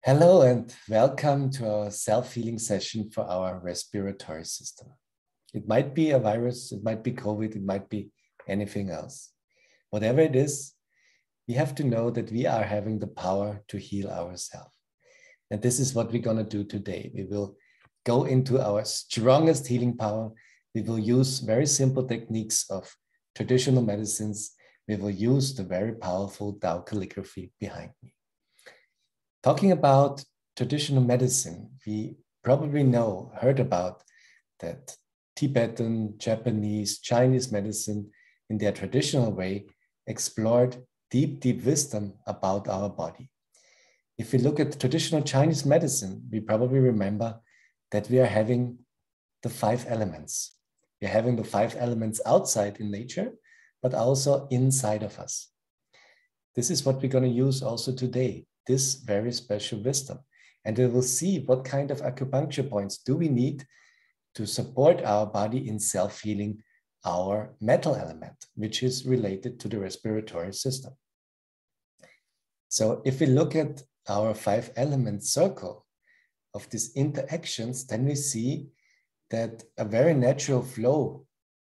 Hello and welcome to our self-healing session for our respiratory system. It might be a virus, it might be COVID, it might be anything else. Whatever it is, we have to know that we are having the power to heal ourselves. And this is what we're going to do today. We will go into our strongest healing power. We will use very simple techniques of traditional medicines. We will use the very powerful Tao calligraphy behind me. Talking about traditional medicine, we probably heard about that Tibetan, Japanese, Chinese medicine in their traditional way explored deep, deep wisdom about our body. If we look at traditional Chinese medicine, we probably remember that we are having the 5 elements. We're having the 5 elements outside in nature, but also inside of us. This is what we're going to use also today, this very special wisdom. And we will see what kind of acupuncture points do we need to support our body in self-healing our metal element, which is related to the respiratory system. So if we look at our 5 element circle of these interactions, then we see that a very natural flow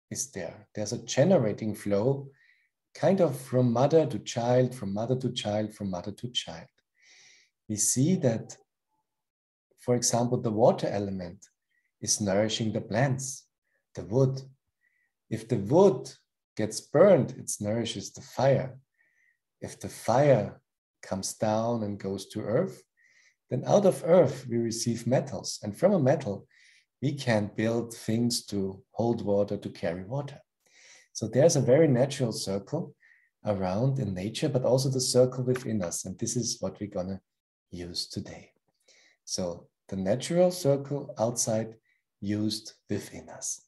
is there. There's a generating flow kind of from mother to child, from mother to child, from mother to child. We see that, for example, the water element is nourishing the plants, the wood. If the wood gets burned, it nourishes the fire. If the fire comes down and goes to earth, then out of earth we receive metals. And from a metal, we can build things to hold water, to carry water. So there's a very natural circle around in nature, but also the circle within us. And this is what we're going to use today. So the natural circle outside used within us.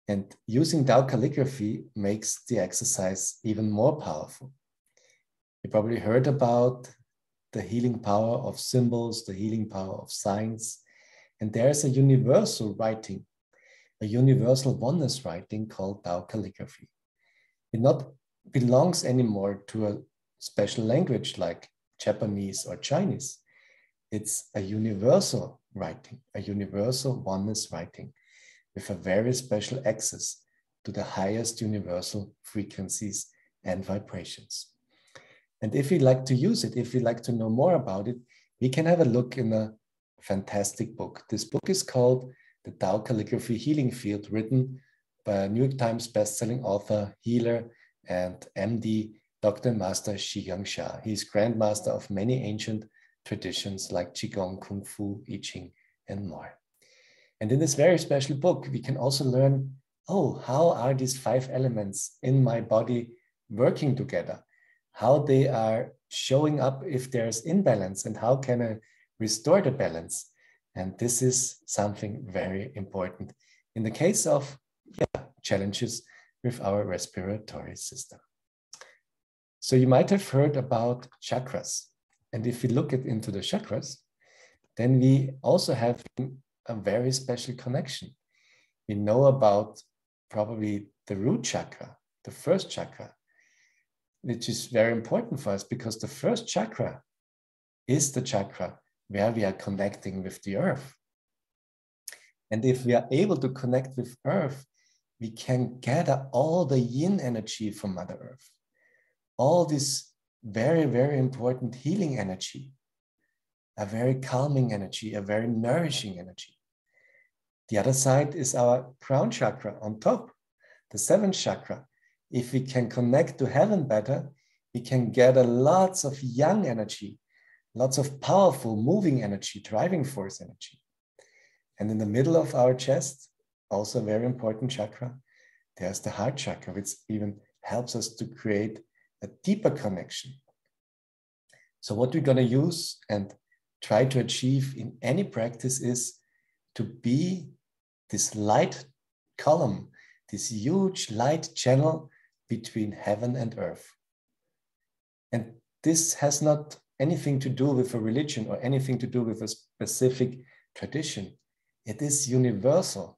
And using Tao calligraphy makes the exercise even more powerful. You probably heard about the healing power of symbols, the healing power of signs. And there's a universal writing, a universal oneness writing called Tao calligraphy. It not belongs anymore to a special language like Japanese or Chinese. It's a universal writing, a universal oneness writing with a very special access to the highest universal frequencies and vibrations. And if you'd like to use it, if you'd like to know more about it, we can have a look in a fantastic book. This book is called The Tao Calligraphy Healing Field, written by a New York Times bestselling author, healer, and MD, Dr. Master Qi Gong. He is grandmaster of many ancient traditions like Qi Gong, Kung Fu, I Ching, and more. And in this very special book, we can also learn, how are these 5 elements in my body working together? How they are showing up if there's imbalance, and how can I restore the balance? And this is something very important in the case of challenges with our respiratory system. So you might have heard about chakras. And if we look into the chakras, then we also have a very special connection. We know about probably the root chakra, the first chakra, which is very important for us because the first chakra is the chakra where we are connecting with the earth. And if we are able to connect with earth, we can gather all the yin energy from Mother Earth, all this very, very important healing energy, a very calming energy, a very nourishing energy. The other side is our crown chakra on top, the 7th chakra. If we can connect to heaven better, we can gather lots of yang energy, lots of powerful moving energy, driving force energy. And in the middle of our chest, also a very important chakra, there's the heart chakra, which even helps us to create a deeper connection. So what we're going to use and try to achieve in any practice is to be this light column, this huge light channel between heaven and earth. And this has not anything to do with a religion or anything to do with a specific tradition. It is universal.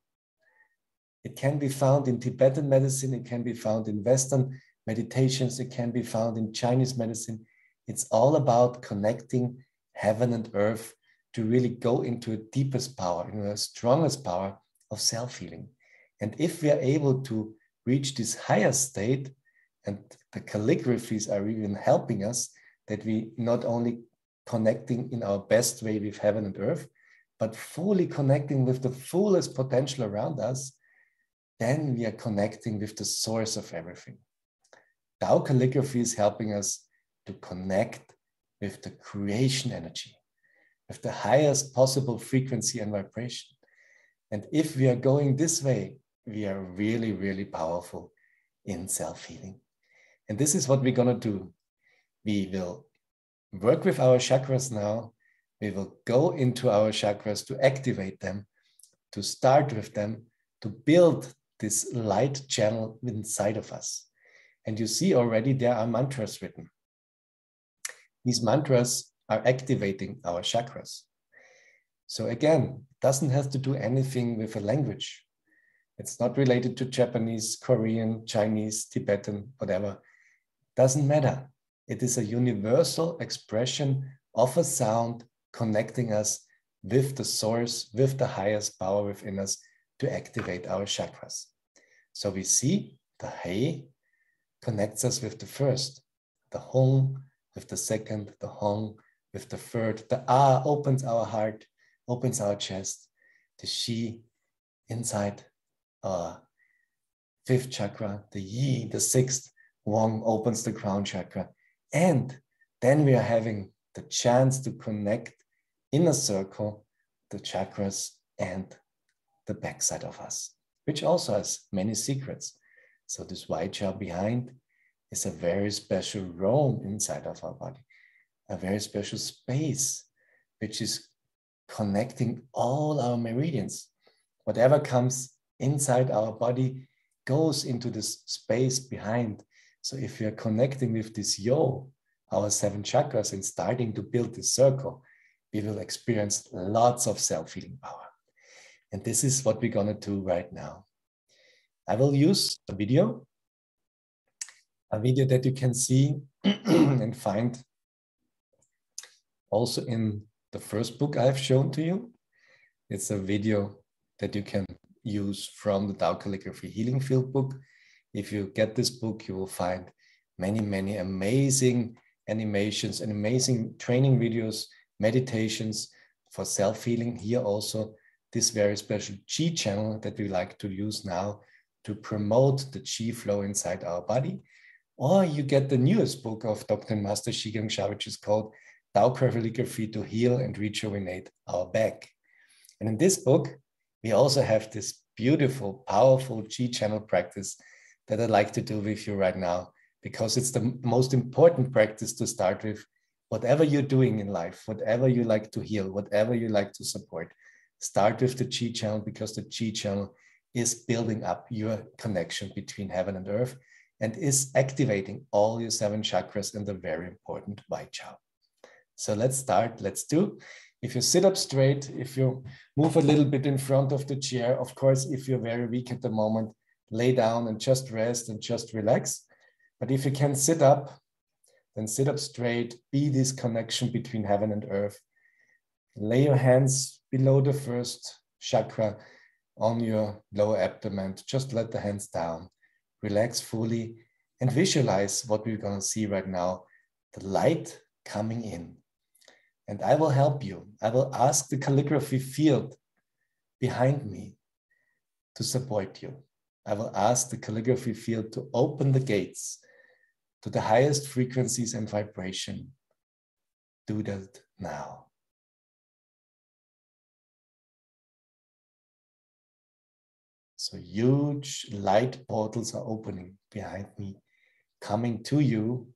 It can be found in Tibetan medicine, it can be found in Western meditations, it can be found in Chinese medicine. It's all about connecting heaven and earth to really go into a deepest power, into a strongest power of self-healing. And if we are able to reach this higher state, and the calligraphies are even helping us, that we not only connecting in our best way with heaven and earth, but fully connecting with the fullest potential around us, then we are connecting with the source of everything. Tao calligraphy is helping us to connect with the creation energy, with the highest possible frequency and vibration. And if we are going this way, we are really, really powerful in self-healing. And this is what we're going to do. We will work with our chakras now. We will go into our chakras to activate them, to start with them, to build this light channel inside of us. And you see already there are mantras written. These mantras are activating our chakras. So again, doesn't have to do anything with a language. It's not related to Japanese, Korean, Chinese, Tibetan, whatever. Doesn't matter. It is a universal expression of a sound connecting us with the source, with the highest power within us to activate our chakras. So we see the Hei connects us with the first, the Hong with the second, the Hong with the third, the Ah opens our heart, opens our chest, the Shi inside our fifth chakra, the Yi, the sixth, Wang opens the crown chakra. And then we are having the chance to connect in a circle the chakras and the backside of us, which also has many secrets. So this white gel behind is a very special room inside of our body, a very special space, which is connecting all our meridians. Whatever comes inside our body goes into this space behind. So if we are connecting with this yo, our 7 chakras, and starting to build this circle, we will experience lots of self-healing power. And this is what we're going to do right now. I will use a video that you can see and find also in the first book I've shown to you. It's a video that you can use from the Tao Calligraphy Healing Field book. If you get this book, you will find many, many amazing animations and amazing training videos, meditations for self-healing. Here also this very special Qi channel that we like to use now to promote the Qi flow inside our body. Or you get the newest book of Dr. and Master Qi Gong, which is called Tao Calligraphy to Heal and Rejuvenate Our Back. And in this book, we also have this beautiful, powerful Qi channel practice that I'd like to do with you right now, because it's the most important practice to start with. Whatever you're doing in life, whatever you like to heal, whatever you like to support, start with the Qi channel, because the Qi channel is building up your connection between heaven and earth and is activating all your 7 chakras and the very important Wai Chao. So let's start, let's do. If you sit up straight, if you move a little bit in front of the chair, of course, if you're very weak at the moment, lay down and just rest and just relax. But if you can sit up, then sit up straight, be this connection between heaven and earth. Lay your hands below the first chakra on your lower abdomen. Just let the hands down. Relax fully and visualize what we're going to see right now, the light coming in. And I will help you. I will ask the calligraphy field behind me to support you. I will ask the calligraphy field to open the gates to the highest frequencies and vibration. Do that now. So huge light portals are opening behind me, coming to you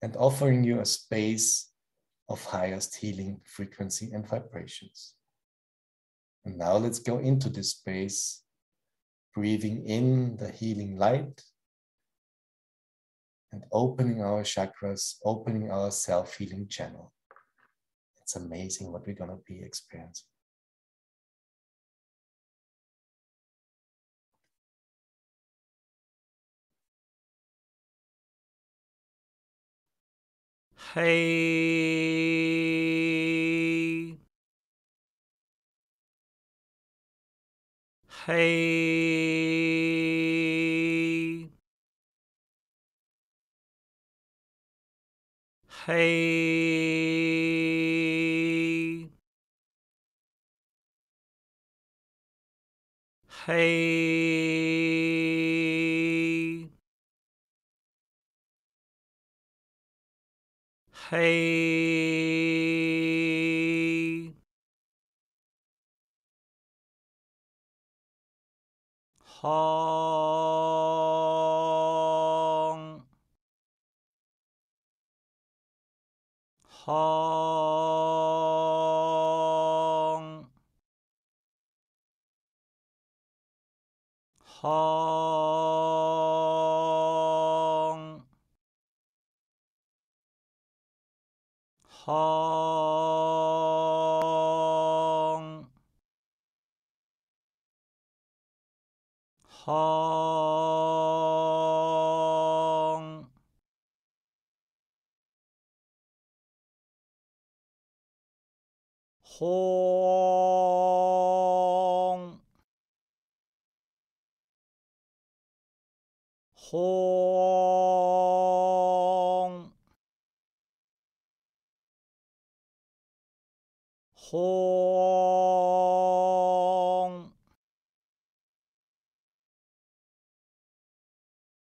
and offering you a space of highest healing frequency and vibrations. And now let's go into this space, breathing in the healing light and opening our chakras, opening our self-healing channel. It's amazing what we're going to be experiencing. Hey. hey, hey, hey, hey, hong, hong, hong, hong, hong, hong, hong,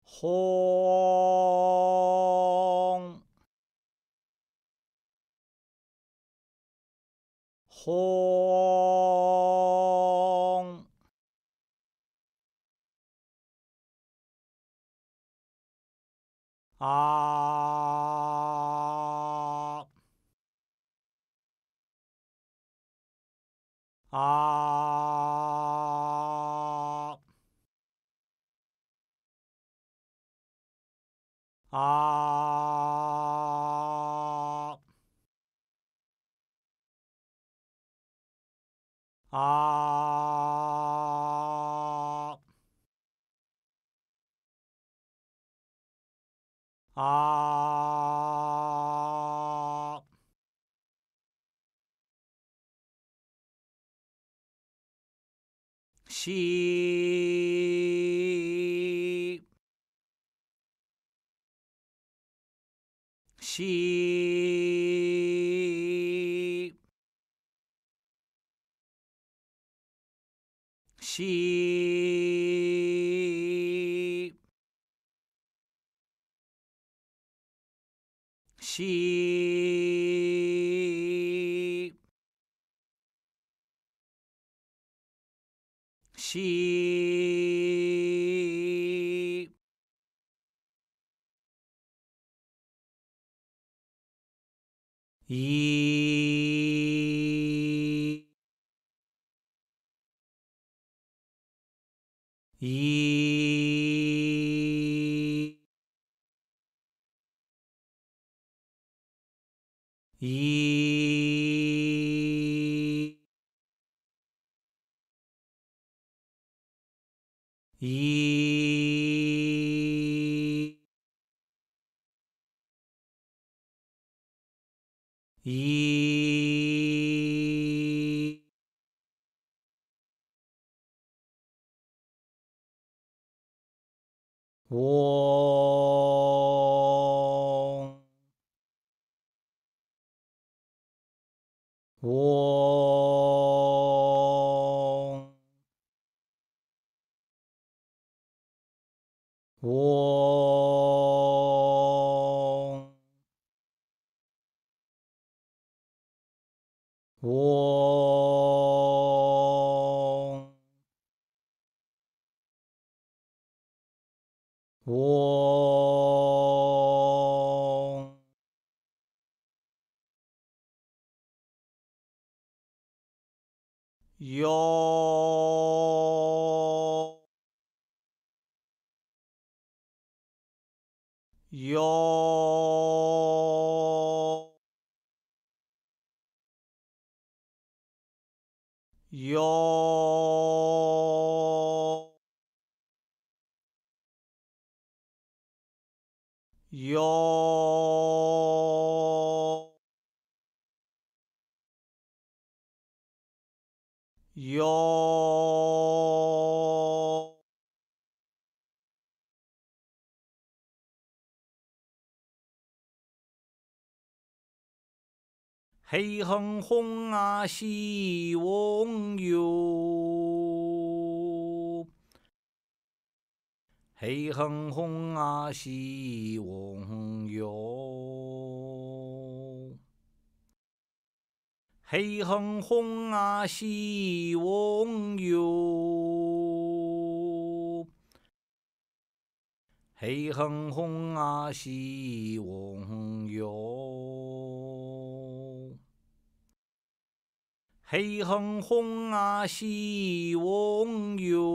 hong, hong, hong, ah, ah, ah, ah, ah, she, she, she, she, she, yi, yi, yi, yi, yi, wong, wong, wong, wong, wong, yo, yo, yo, yo, yo, Hey hung hung a shi wong yo. Hey hung hung a shi wong yo. Hey hung hung a shi wong yo. Hey hung hung a shi wong yo. Hey hung hung a shi wong yo.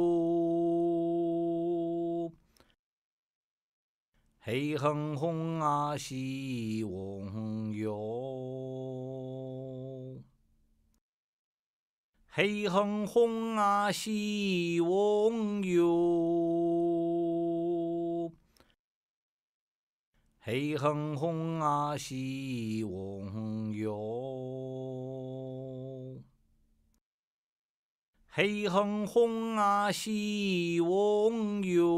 Hey hung hung a shi wong yo. Hey hung hung a shi wong yo. Hey hung hung a shi wong yo. Hey hung hung a shi wong yo.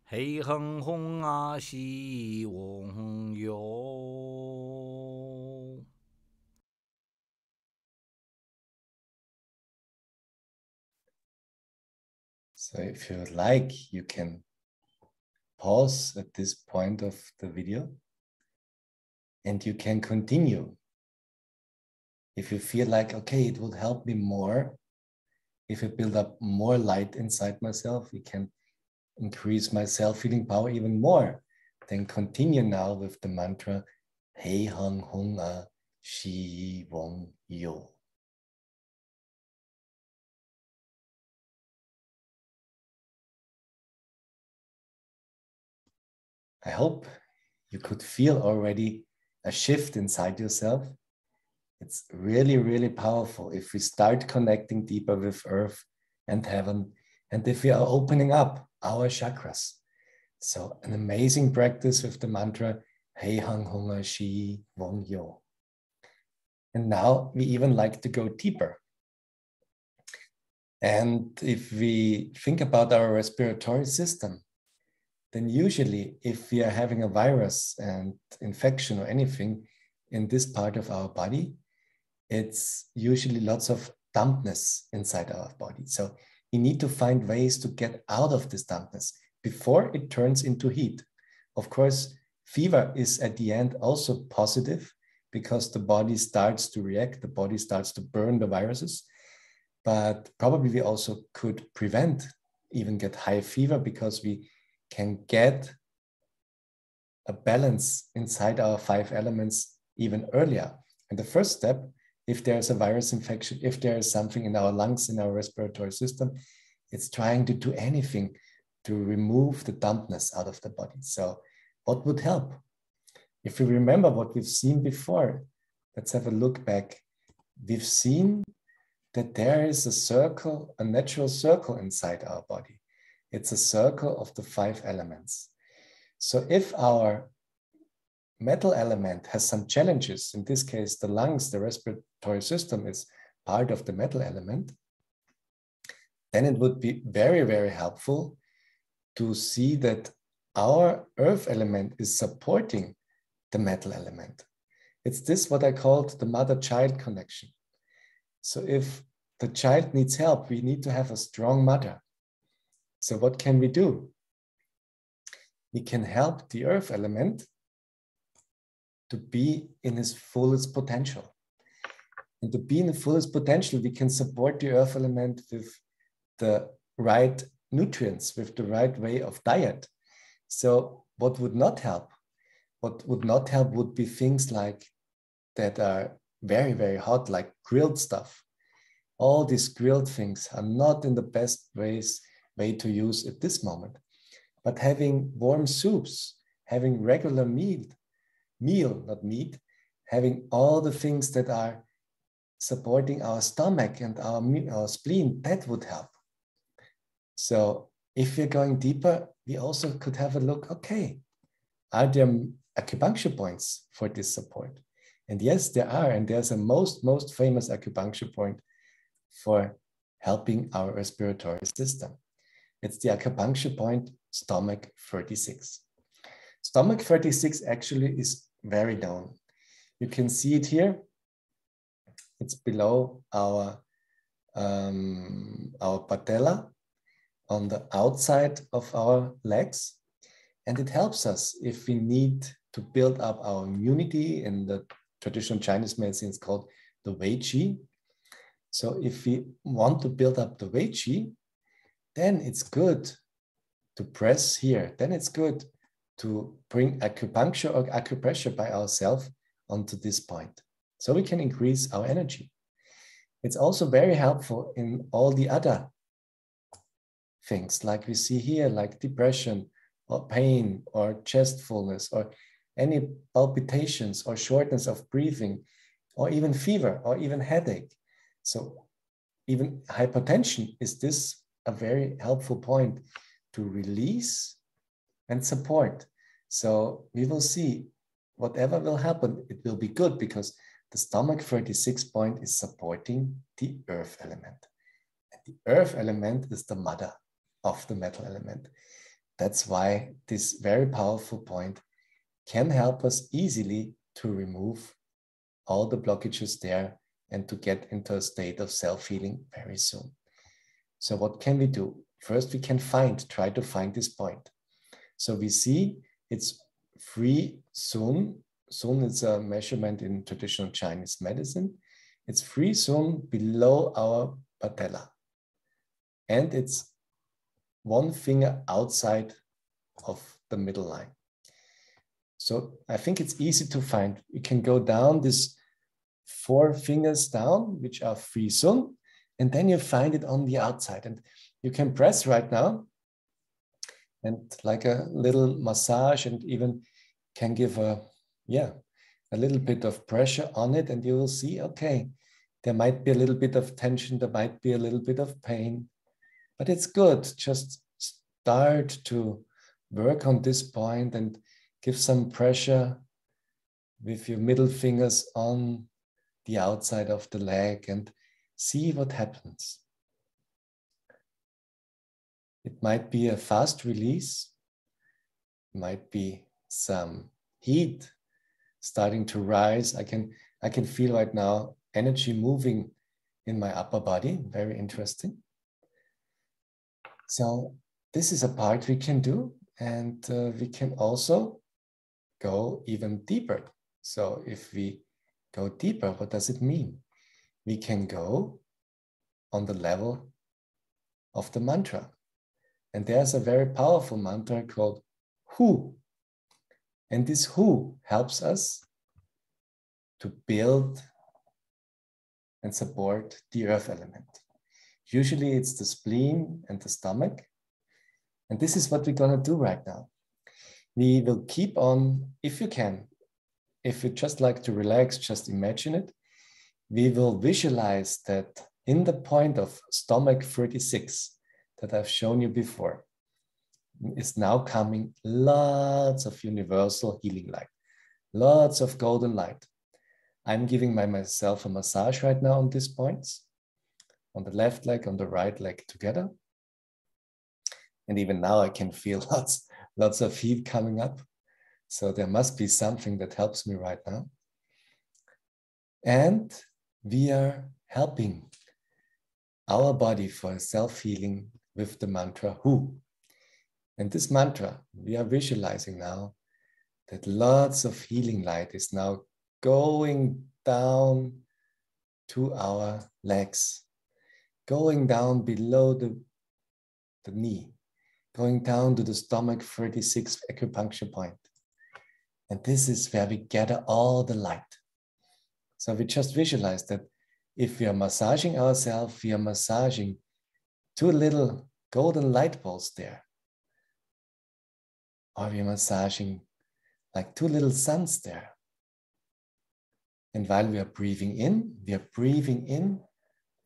Hey hung hung a shi wong yo. So if you would like, you can pause at this point of the video and you can continue. If you feel like, okay, it would help me more, if I build up more light inside myself, it can increase my self-healing power even more, then continue now with the mantra, Hei Hang Hung A Shi Wong Yo. I hope you could feel already a shift inside yourself. It's really, really powerful if we start connecting deeper with earth and heaven, and if we are opening up our chakras. So an amazing practice with the mantra, Hei Hang Hung A Shi Wong Yo. And now we even like to go deeper. And if we think about our respiratory system, then usually if we are having a virus and infection or anything in this part of our body, it's usually lots of dampness inside our body. So we need to find ways to get out of this dampness before it turns into heat. Of course, fever is at the end also positive because the body starts to react, the body starts to burn the viruses. But probably we also could prevent, even get high fever, because we can get a balance inside our 5 elements even earlier. And the first step, if there's a virus infection, if there is something in our lungs, in our respiratory system, it's trying to do anything to remove the dampness out of the body. So what would help? If we remember what we've seen before, let's have a look back. We've seen that there is a circle, a natural circle inside our body. It's a circle of the 5 elements. So if our metal element has some challenges, in this case, the lungs, the respiratory system is part of the metal element, then it would be very, very helpful to see that our earth element is supporting the metal element. It's this what I called the mother-child connection. So if the child needs help, we need to have a strong mother. So what can we do? We can help the earth element to be in its fullest potential. And to be in the fullest potential, we can support the earth element with the right nutrients, with the right way of diet. So what would not help? What would not help would be things like that are very, very hot, like grilled stuff. All these grilled things are not in the best way to use at this moment. But having warm soups, having regular meal, not meat, having all the things that are supporting our stomach and our spleen, that would help. So if we're going deeper, we also could have a look, okay, are there acupuncture points for this support? And yes, there are. And there's a most famous acupuncture point for helping our respiratory system. It's the acupuncture point, stomach 36. Stomach 36 actually is very down. You can see it here. It's below our patella on the outside of our legs. And it helps us if we need to build up our immunity. In the traditional Chinese medicine, it's called the Wei Qi. So if we want to build up the Wei Qi, then it's good to press here. Then it's good to bring acupuncture or acupressure by ourselves onto this point. So we can increase our energy. It's also very helpful in all the other things like we see here, like depression or pain or chest fullness or any palpitations or shortness of breathing or even fever or even headache. So even hypertension, is this a very helpful point to release and support. So we will see whatever will happen, it will be good because the stomach 36 point is supporting the earth element. And the earth element is the mother of the metal element. That's why this very powerful point can help us easily to remove all the blockages there and to get into a state of self-healing very soon. So what can we do? First, we can try to find this point. So we see it's free Sun. Sun is a measurement in traditional Chinese medicine. It's free Sun below our patella. And it's one finger outside of the middle line. So I think it's easy to find. You can go down this 4 fingers down, which are free Sun, and then you find it on the outside. And you can press right now and like a little massage and even can give a little bit of pressure on it, and you will see, okay, there might be a little bit of tension, there might be a little bit of pain, but it's good. Just start to work on this point and give some pressure with your middle fingers on the outside of the leg and see what happens. It might be a fast release, might be some heat starting to rise. I can feel right now energy moving in my upper body. Very interesting. So this is a part we can do, and we can also go even deeper. So if we go deeper, what does it mean? We can go on the level of the mantra. And there's a very powerful mantra called Hu. And this Hu helps us to build and support the earth element. Usually it's the spleen and the stomach. And this is what we're going to do right now. We will keep on, if you can, if you just like to relax, just imagine it. We will visualize that in the point of stomach 36 that I've shown you before, is now coming lots of universal healing light, lots of golden light. I'm giving myself a massage right now on these points, on the left leg, on the right leg together. And even now I can feel lots of heat coming up. So there must be something that helps me right now. And we are helping our body for self-healing with the mantra Hu. And this mantra, we are visualizing now that lots of healing light is now going down to our legs, going down below the knee, going down to the stomach 36 acupuncture point. And this is where we gather all the light. So we just visualize that if we are massaging ourselves, we are massaging 2 little golden light balls there. Or we are massaging like 2 little suns there. And while we are breathing in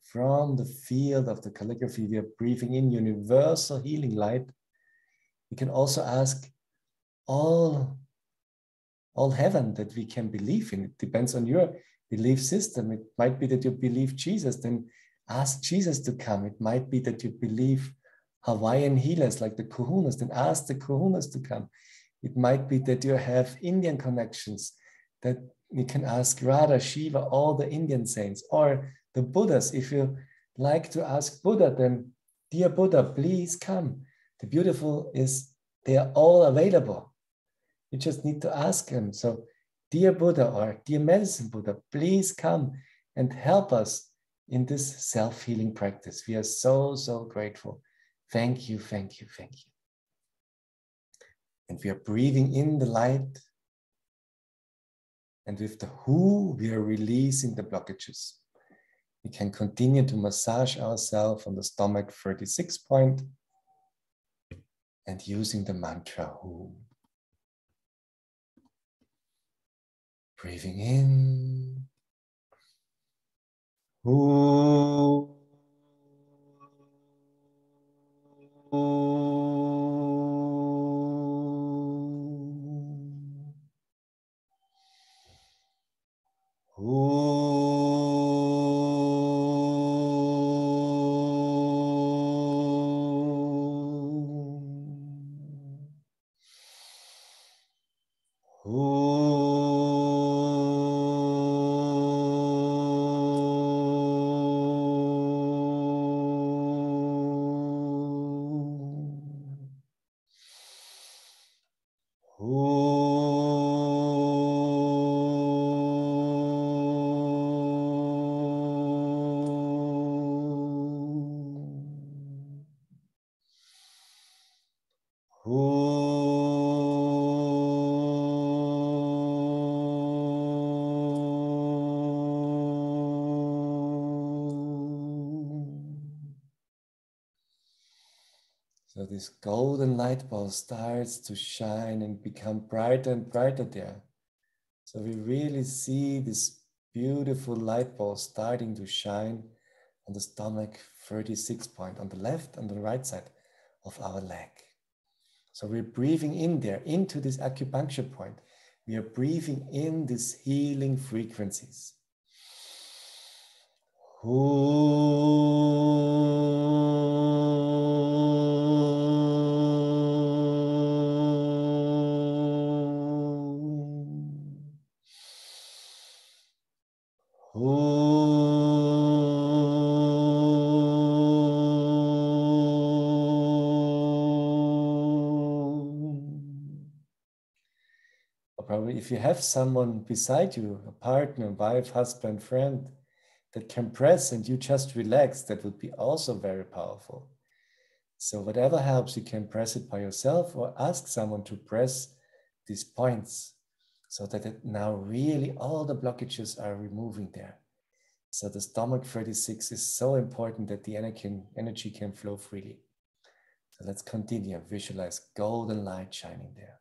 from the field of the calligraphy, we are breathing in universal healing light. We can also ask all heaven that we can believe in. It depends on your belief system. It might be that you believe Jesus, then ask Jesus to come. It might be that you believe Hawaiian healers like the kahunas, then ask the kahunas to come. It might be that you have Indian connections, that you can ask Radha, Shiva, all the Indian saints, or the Buddhas. If you like to ask Buddha, then dear Buddha, please come. The beautiful is they are all available. You just need to ask them. So, dear Buddha or dear medicine Buddha, please come and help us in this self-healing practice. We are so, so grateful. Thank you, thank you, thank you. And we are breathing in the light. And with the Hu, we are releasing the blockages. We can continue to massage ourselves on the stomach 36 point and using the mantra Hu. Breathing in. Hu. So this golden light ball starts to shine and become brighter and brighter there. So we really see this beautiful light ball starting to shine on the stomach 36 point, on the left and the right side of our leg. So we're breathing in there, into this acupuncture point. We are breathing in these healing frequencies. Probably if you have someone beside you, a partner, wife, husband, friend, that can press and you just relax, that would be also very powerful. So whatever helps, you can press it by yourself or ask someone to press these points so that it now really all the blockages are removing there. So the stomach 36 is so important that the energy can flow freely. So let's continue. Visualize golden light shining there.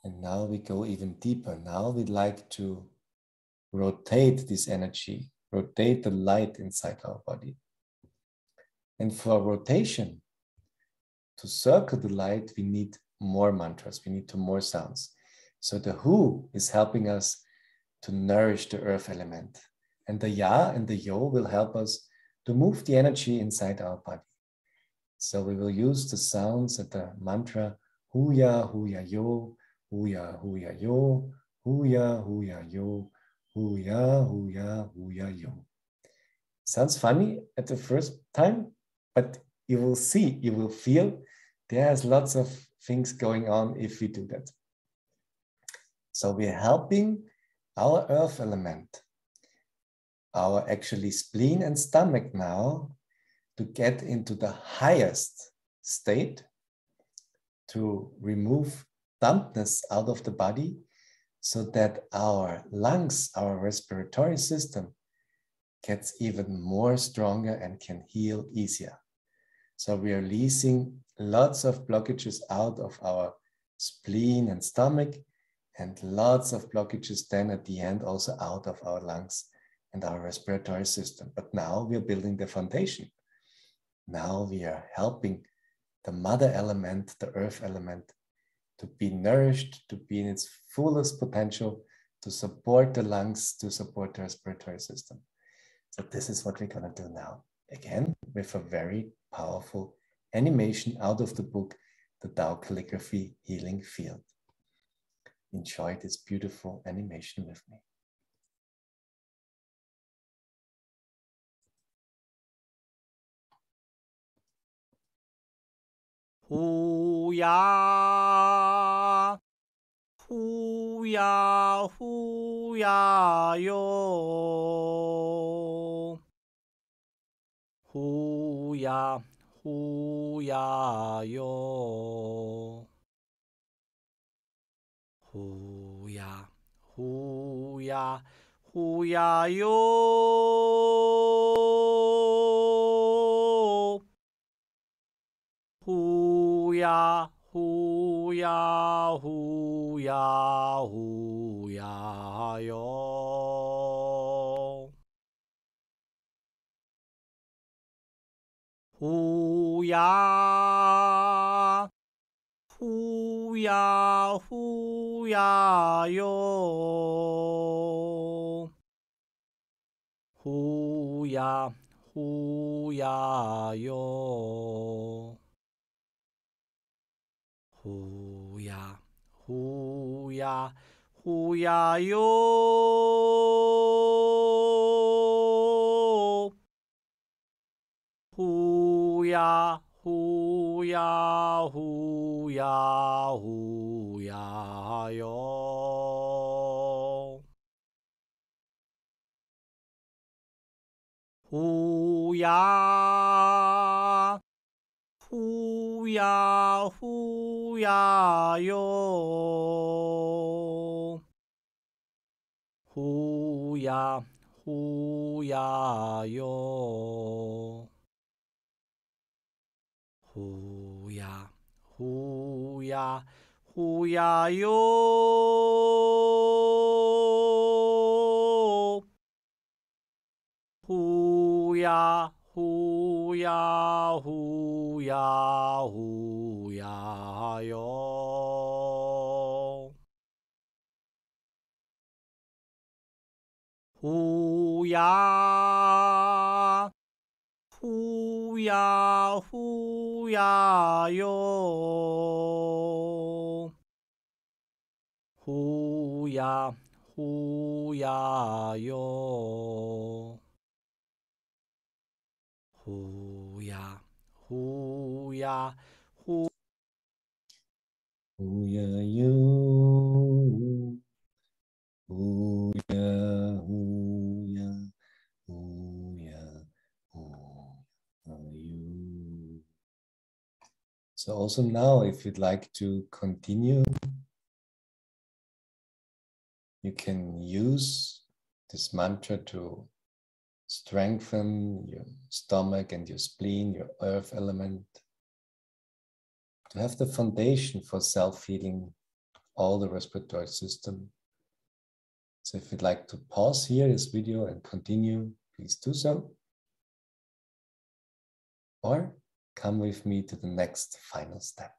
And now we go even deeper. Now we'd like to rotate this energy, rotate the light inside our body. And for rotation, to circle the light, we need more mantras, we need more sounds. So the Hu is helping us to nourish the earth element. And the Ya and the Yo will help us to move the energy inside our body. So we will use the sounds of the mantra Hu Ya Yo, Hu Ya Yo, Hu Ya Yo, Hu Ya Yo. Sounds funny at the first time, but you will see, you will feel there's lots of things going on if we do that. So we're helping our earth element, our actually spleen and stomach now, to get into the highest state, to remove dampness out of the body, so that our lungs, our respiratory system, gets even more stronger and can heal easier. So we are releasing lots of blockages out of our spleen and stomach, and lots of blockages then at the end also out of our lungs and our respiratory system. But now we are building the foundation. Now we are helping the mother element, the earth element, to be nourished, to be in its fullest potential, to support the lungs, to support the respiratory system. So this is what we're going to do now. Again, with a very powerful animation out of the book, The Tao Calligraphy Healing Field. Enjoy this beautiful animation with me. Hu ya, hu ya, hu ya yo. Hu ya, hu ya yo. Hu ya, hu ya, hu ya yo. Hu ya, hu ya, hu ya, hu ya yo. Hu ya, hu ya, hu ya yo. Hu ya, hu ya yo. Hu ya, hu ya, hu ya yo. Hu ya, hu ya, hu ya, hu ya yo. Hu ya, hu ya, hu ya yo. Hu ya, hu ya yo. Hu ya, hu ya, hu ya yo. Hu ya, hu ya, hu ya, hu ya yo. Hu ya, hu ya, hu ya yo. Hu ya, hu ya yo. Hu ya, hu ya, hu. Hu ya yo. Hu ya, hu ya, hu ya, hu ya you. So also now, if you'd like to continue, you can use this mantra to strengthen your stomach and your spleen, your earth element, to have the foundation for self-healing all the respiratory system. So if you'd like to pause here this video and continue, please do so. Or come with me to the next final step.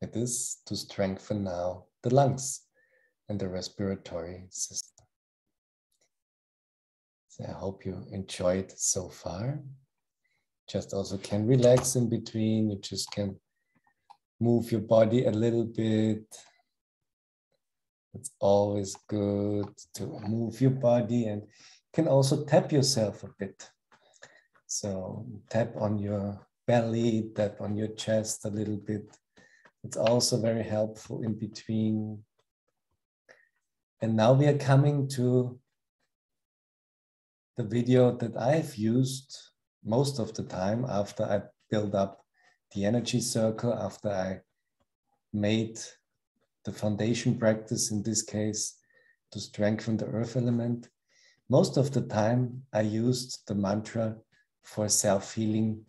It is to strengthen now the lungs and the respiratory system. So I hope you enjoyed so far. Just also can relax in between. You just can move your body a little bit. It's always good to move your body, and can also tap yourself a bit. So tap on your belly, tap on your chest a little bit. It's also very helpful in between. And now we are coming to the video that I've used most of the time after I built up the energy circle, after I made the foundation practice, in this case, to strengthen the earth element. Most of the time, I used the mantra for self-healing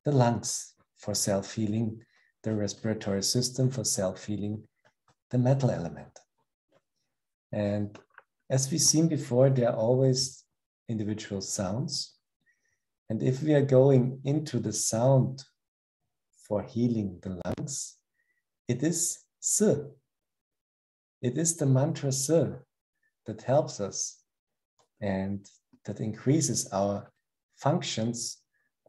the lungs, for self-healing the respiratory system, for self-healing the metal element. And as we've seen before, there are always individual sounds. And if we are going into the sound for healing the lungs, it is S. It is the mantra S that helps us and that increases our functions,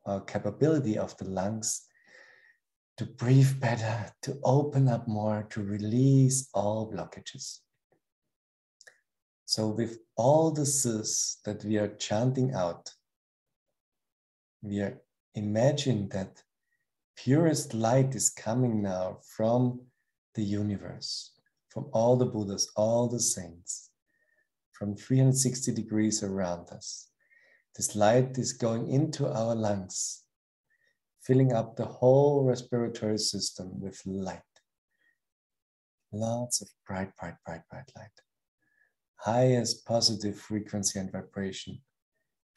our capability of the lungs to breathe better, to open up more, to release all blockages. So with all the S's that we are chanting out, we are imagining that purest light is coming now from the universe, from all the Buddhas, all the saints, from 360 degrees around us. This light is going into our lungs, filling up the whole respiratory system with light. Lots of bright, bright, bright, bright light. Highest positive frequency and vibration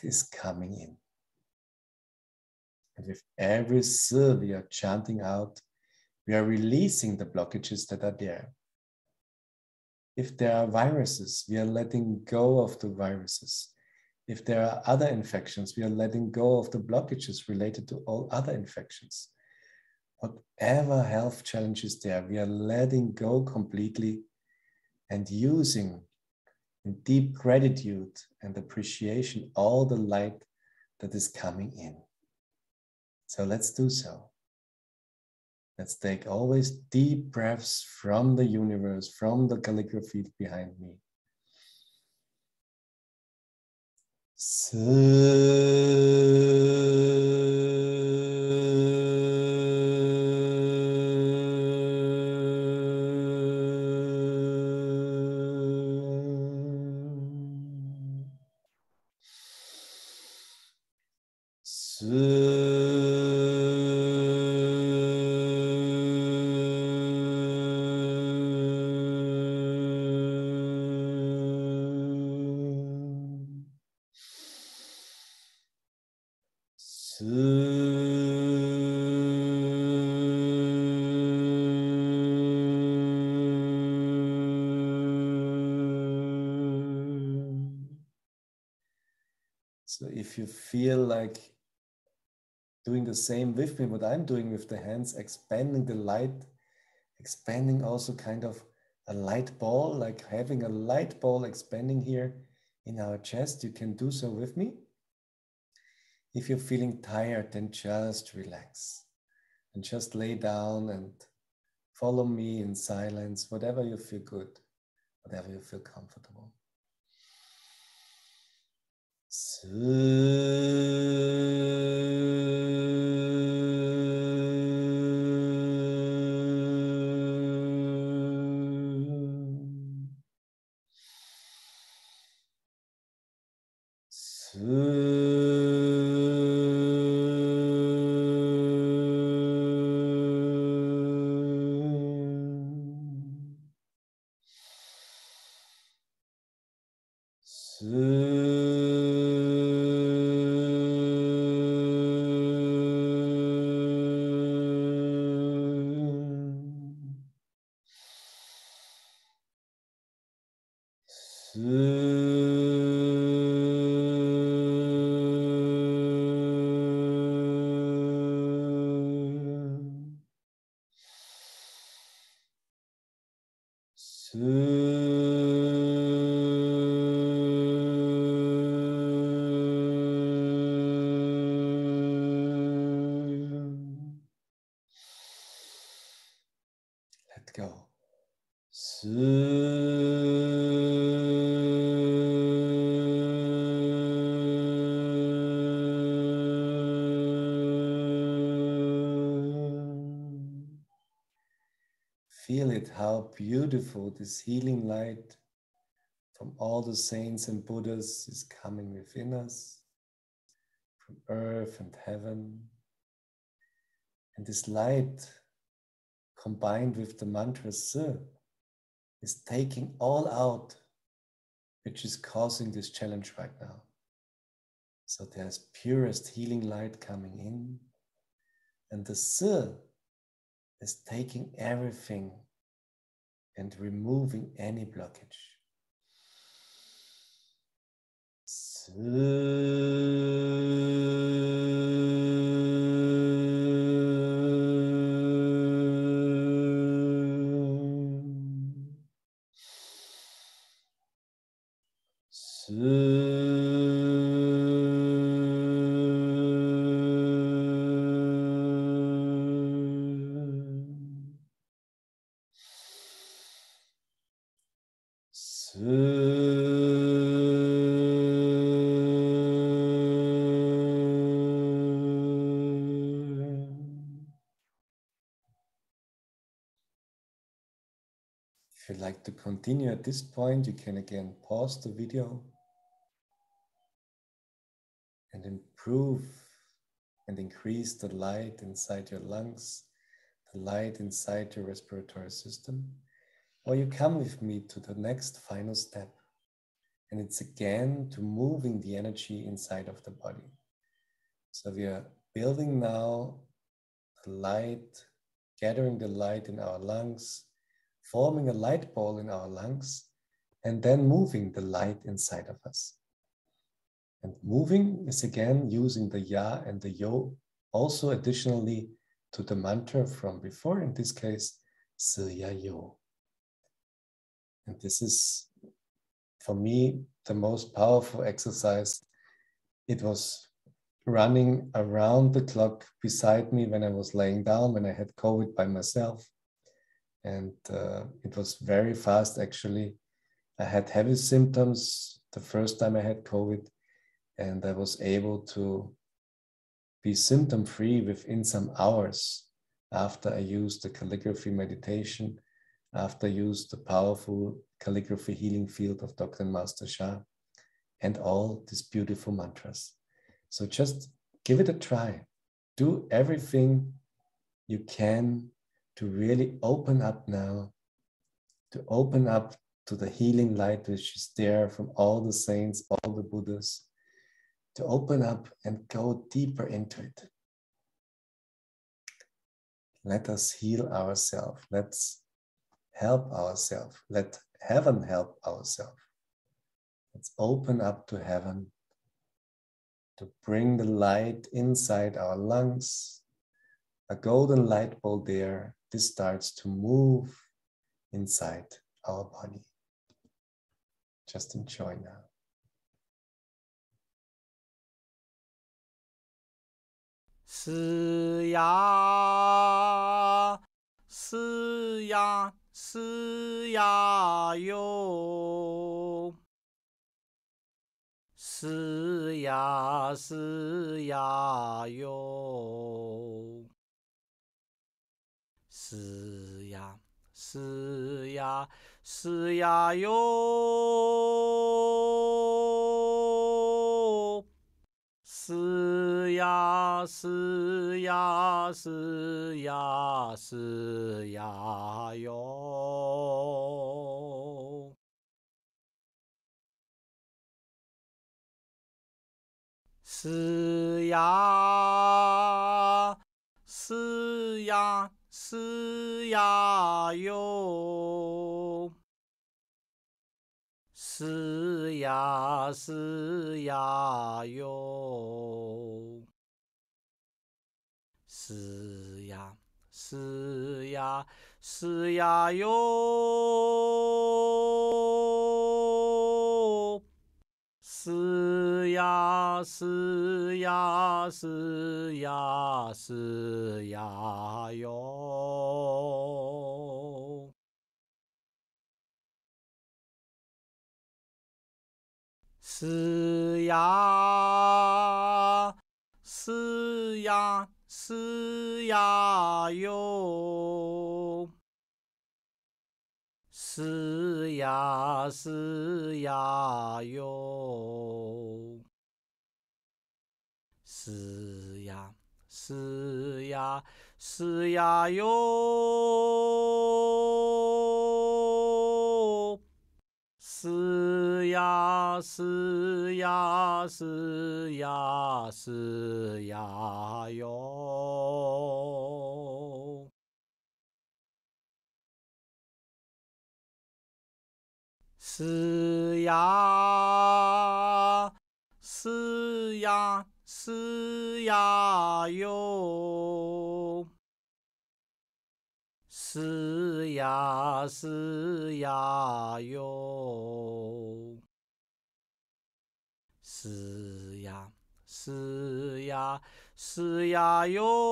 is coming in. And with every S we are chanting out, we are releasing the blockages that are there. If there are viruses, we are letting go of the viruses. If there are other infections, we are letting go of the blockages related to all other infections. Whatever health challenge is there, we are letting go completely and using in deep gratitude and appreciation all the light that is coming in. So let's do so. Let's take always deep breaths from the universe, from the calligraphy behind me. So if you feel like doing the same with me, what I'm doing with the hands, expanding the light, expanding also kind of a light ball, like having a light ball expanding here in our chest, you can do so with me. If you're feeling tired, then just relax and just lay down and follow me in silence, whatever you feel good, whatever you feel comfortable. Let go. feel it, how beautiful this healing light from all the saints and Buddhas is coming within us, from earth and heaven. And this light, combined with the mantra Se, is taking all out, which is causing this challenge right now. So there's purest healing light coming in, and the Se is taking everything and removing any blockage. Se. If you'd like to continue at this point, you can again pause the video and improve and increase the light inside your lungs, the light inside your respiratory system. Or you come with me to the next final step. And it's again to moving the energy inside of the body. So we are building now the light, gathering the light in our lungs, forming a light ball in our lungs, and then moving the light inside of us. And moving is again using the Ya and the Yo, also additionally to the mantra from before, in this case, Se Ya Yo. And this is, for me, the most powerful exercise. It was running around the clock beside me when I was laying down, when I had COVID by myself. And it was very fast, actually. I had heavy symptoms the first time I had COVID, and I was able to be symptom-free within some hours after I used the calligraphy meditation, after I used the powerful calligraphy healing field of Dr. and Master Sha, and all these beautiful mantras. So just give it a try. Do everything you can to really open up now, to open up to the healing light which is there from all the saints, all the Buddhas, to open up and go deeper into it. Let us heal ourselves. Let's help ourselves. Let heaven help ourselves. Let's open up to heaven, to bring the light inside our lungs, a golden light ball there. This starts to move inside our body. Just enjoy now.是呀，是呀，是呀哟，是呀，是呀哟，是呀，是呀，是呀哟。是呀，是呀，是呀，是呀哟。是呀，是呀，是呀哟。是呀，是呀哟。是呀，是呀，是呀哟。是呀，是呀，是呀，是呀哟。是呀，是呀，是呀哟。是呀是呀哟，是呀是呀是呀哟，是呀是呀是呀是呀哟。是呀，是呀，是呀哟。是呀，是呀哟。是呀，是呀，是呀哟。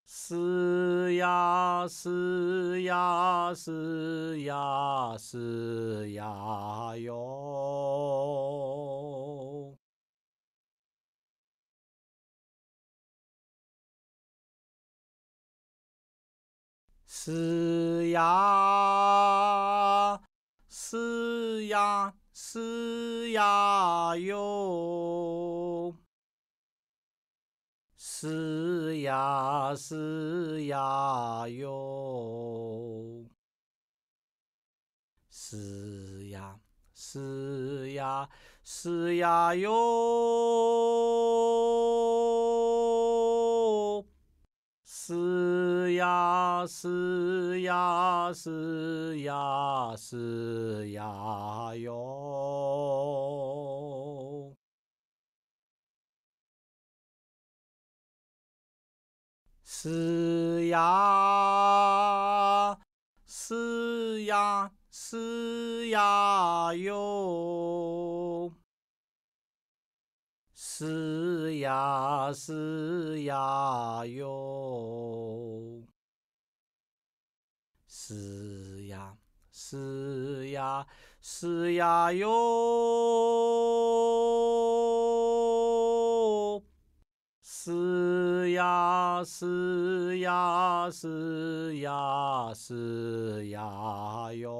是呀，是呀，是呀，是呀哟。是呀，是呀，是呀哟。是呀，是呀哟。是呀，是呀，是呀哟。是呀，是呀，是呀，是呀哟。是呀，是呀，是呀哟。是呀，是呀哟。是呀，是呀，是呀哟。是呀，是呀，是呀，是呀哟。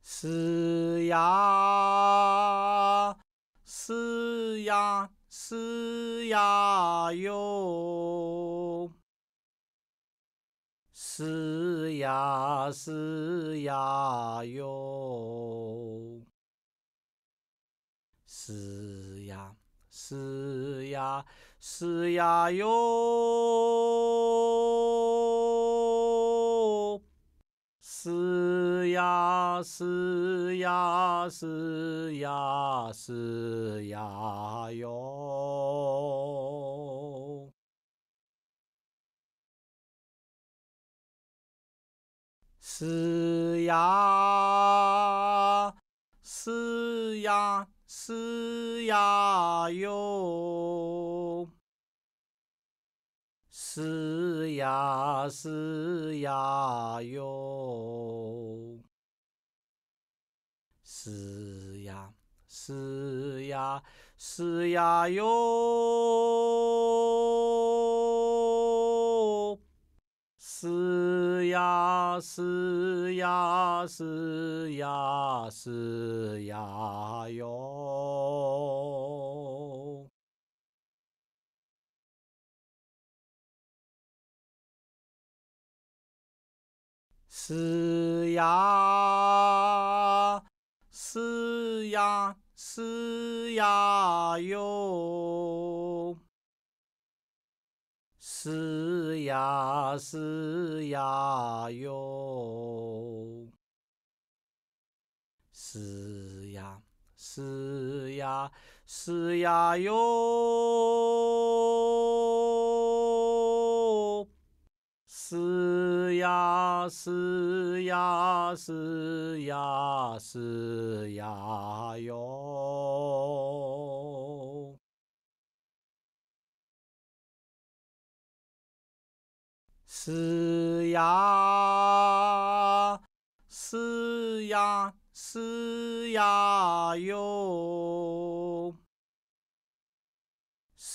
是呀，是呀，是呀哟。是呀，是呀哟。是呀，是呀，是呀哟。是呀，是呀，是呀，是呀哟。是呀，是呀，是呀哟。是呀，是呀哟。是呀，是呀，是呀哟。是呀，是呀，是呀，是呀哟。是呀，是呀，是呀哟。是呀，是呀哟。是呀，是呀，是呀哟。是呀，是呀，是呀，是呀哟。是呀，是呀，是呀哟。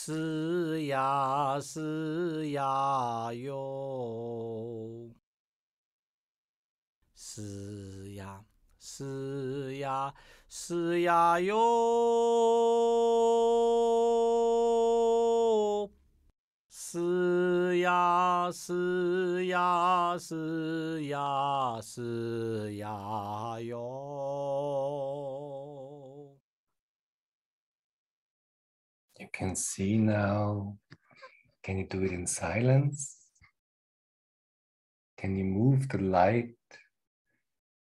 是呀是呀哟，是呀是呀是呀哟，是呀是呀是呀是呀哟。You can see now. Can you do it in silence? Can you move the light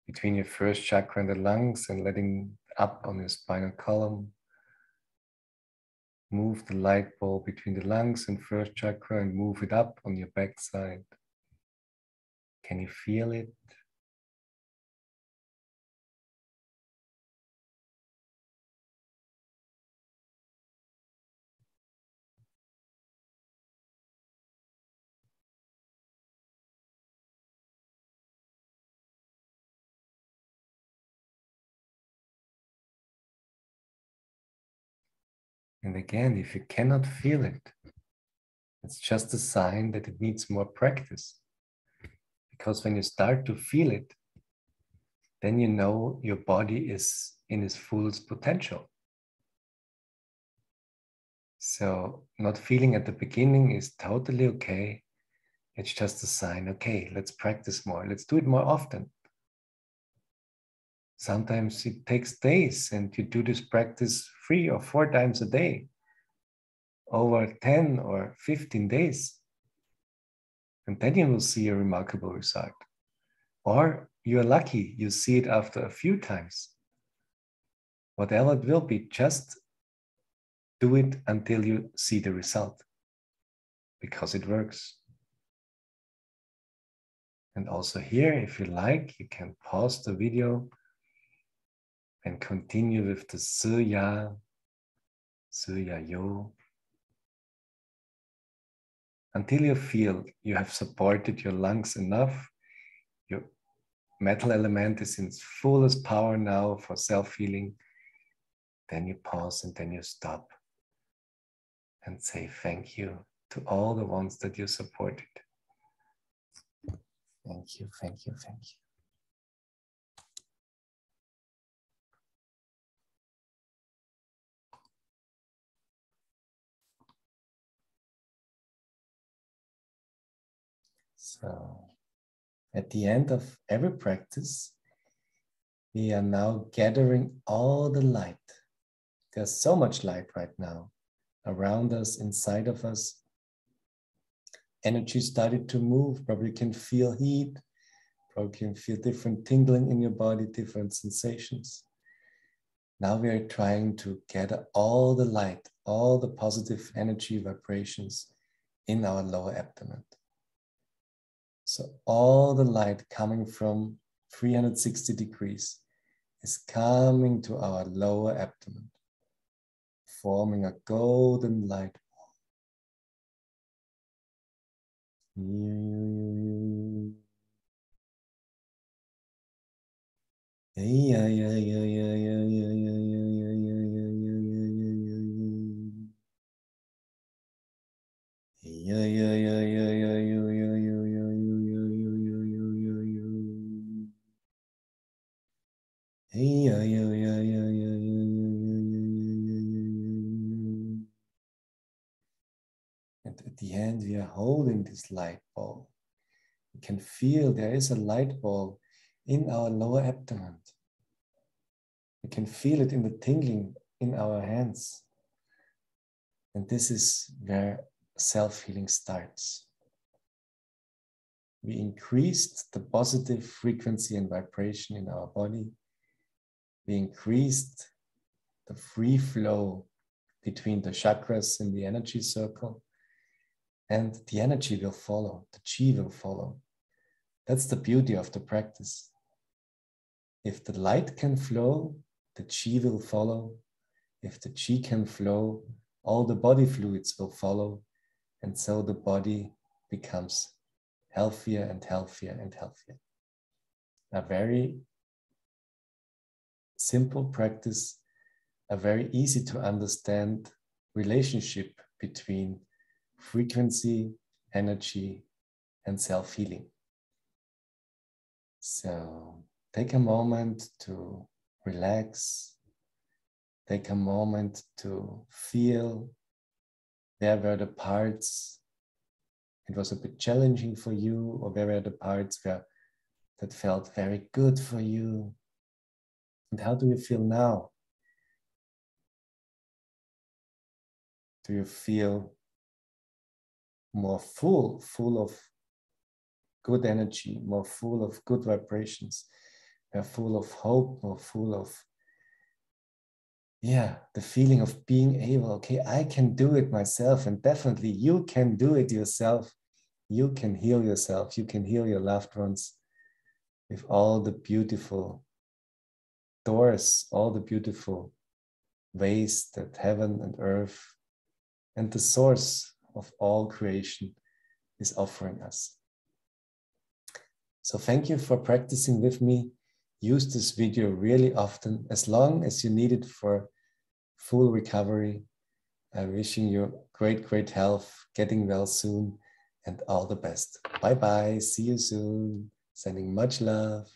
between your first chakra and the lungs and letting up on your spinal column? Move the light ball between the lungs and first chakra and move it up on your backside. Can you feel it? And again, if you cannot feel it, it's just a sign that it needs more practice. Because when you start to feel it, then you know your body is in its fullest potential. So not feeling at the beginning is totally okay. It's just a sign, okay, let's practice more. Let's do it more often. Sometimes it takes days and you do this practice 3 or 4 times a day, over 10 or 15 days. And then you will see a remarkable result. Or you're lucky, you see it after a few times. Whatever it will be, just do it until you see the result, because it works. And also here, if you like, you can pause the video and continue with the Suya, Suya Yo, until you feel you have supported your lungs enough. Your metal element is in its fullest power now for self-healing. Then you pause and then you stop and say thank you to all the ones that you supported. Thank you, thank you, thank you. So at the end of every practice, we are now gathering all the light. There's so much light right now around us, inside of us. Energy started to move. Probably can feel heat. Probably can feel different tingling in your body, different sensations. Now we are trying to gather all the light, all the positive energy vibrations in our lower abdomen. So all the light coming from 360 degrees is coming to our lower abdomen, forming a golden light ball. And at the end, we are holding this light ball. You can feel there is a light ball in our lower abdomen. You can feel it in the tingling in our hands. And this is where self-healing starts. We increased the positive frequency and vibration in our body. We increased the free flow between the chakras in the energy circle, and the energy will follow, the Qi will follow. That's the beauty of the practice. If the light can flow, the Qi will follow. If the Qi can flow, all the body fluids will follow, and so the body becomes healthier and healthier and healthier. A very simple practice, a very easy to understand relationship between frequency, energy, and self-healing. So take a moment to relax. Take a moment to feel where were the parts it was a bit challenging for you, or where were the parts that felt very good for you. And how do you feel now? Do you feel more full of good energy, more full of good vibrations, more full of hope, more full of, the feeling of being able, okay, I can do it myself, and definitely you can do it yourself. You can heal yourself. You can heal your loved ones with all the beautiful doors, all the beautiful ways that heaven and earth and the source of all creation is offering us. So thank you for practicing with me. Use this video really often, as long as you need it for full recovery. I'm wishing you great health, getting well soon, and all the best. Bye-bye. See you soon. Sending much love.